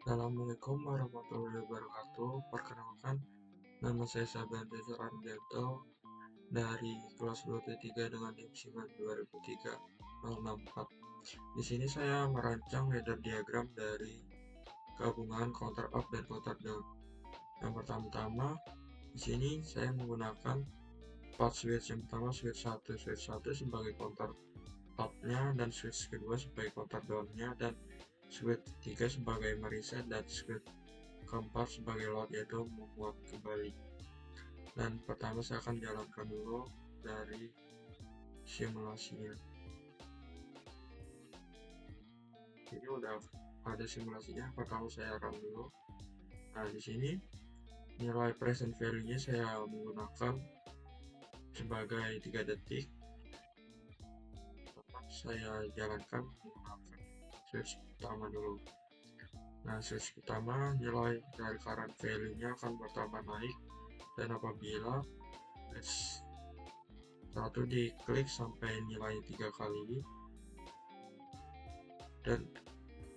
Assalamualaikum warahmatullahi wabarakatuh. Perkenalkan, nama saya Sabanda Suranjanto dari kelas 2T3 dengan NIM SIMAN 2003-064. Di sini saya merancang ladder diagram dari gabungan counter up dan counter down. Yang pertama-tama, di sini saya menggunakan 4 switch. Yang pertama switch 1 sebagai counter up-nya, dan switch kedua sebagai counter down-nya, dan switch 3 sebagai mereset, dan switch keempat sebagai load, yaitu membuat kembali. Dan pertama saya akan jalankan dulu dari simulasinya. Ini udah ada simulasinya. Pertama saya run dulu. Nah, di sini nilai present value-nya saya menggunakan sebagai 3 detik. Saya jalankan menggunakan switch pertama dulu. Nah, switch pertama nilai dari current value-nya akan bertambah naik, dan apabila switch 1 diklik sampai nilai 3 kali, dan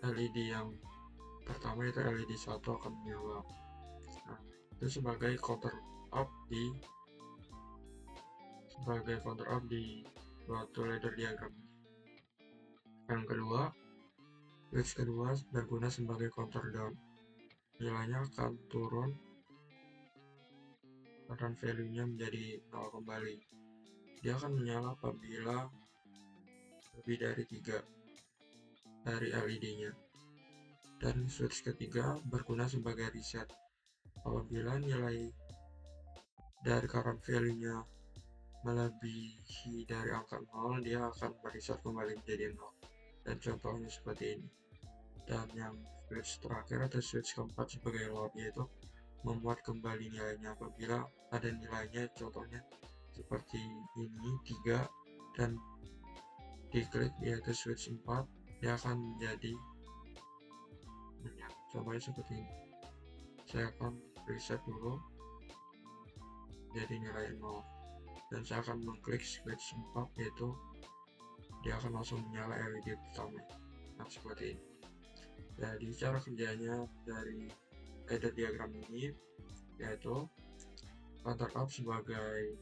LED yang pertama itu LED 1 akan menyala. Nah, itu sebagai counter up di suatu ladder diagram. Yang kedua, switch kedua berguna sebagai counter down. Nilainya akan turun, current value-nya menjadi 0 kembali. Dia akan menyala apabila lebih dari 3 dari LED-nya. Dan switch ketiga berguna sebagai reset. Apabila nilai dari current value-nya melebihi dari angka 0, dia akan mereset kembali menjadi 0. Dan contohnya seperti ini. Dan yang switch terakhir atau switch keempat sebagai load, yaitu memuat kembali nilainya apabila ada nilainya, contohnya seperti ini 3, dan diklik yaitu switch 4, dia akan menjadi contohnya seperti ini. Saya akan reset dulu jadi nilai 0, dan saya akan mengklik switch 4, yaitu dia akan langsung menyala LED pertama. Nah, seperti ini. Jadi cara kerjanya dari ladder diagram ini yaitu counter up sebagai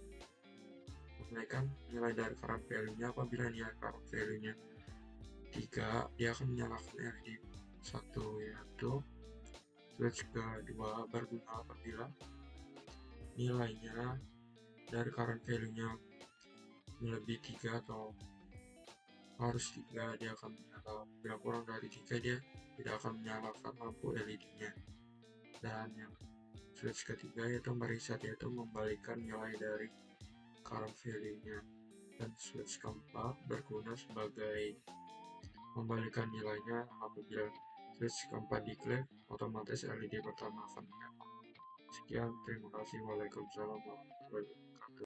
menaikkan nilai dari current value-nya. Apabila nilai current value-nya 3, dia akan menyalakan LED 1, yaitu switch kedua berguna apabila nilainya dari current value-nya melebihi 3 atau harus 3, dia akan menyala. Bila kurang dari 3, dia tidak akan menyalakan lampu LED-nya. Dan yang switch ketiga yaitu mereset, yaitu membalikan nilai dari current value-nya. Dan switch keempat berguna sebagai membalikan nilainya apabila switch keempat diklik, otomatis LED pertama akan menyala. Sekian, terima kasih. Waalaikumsalam warahmatullahi wabarakatuh.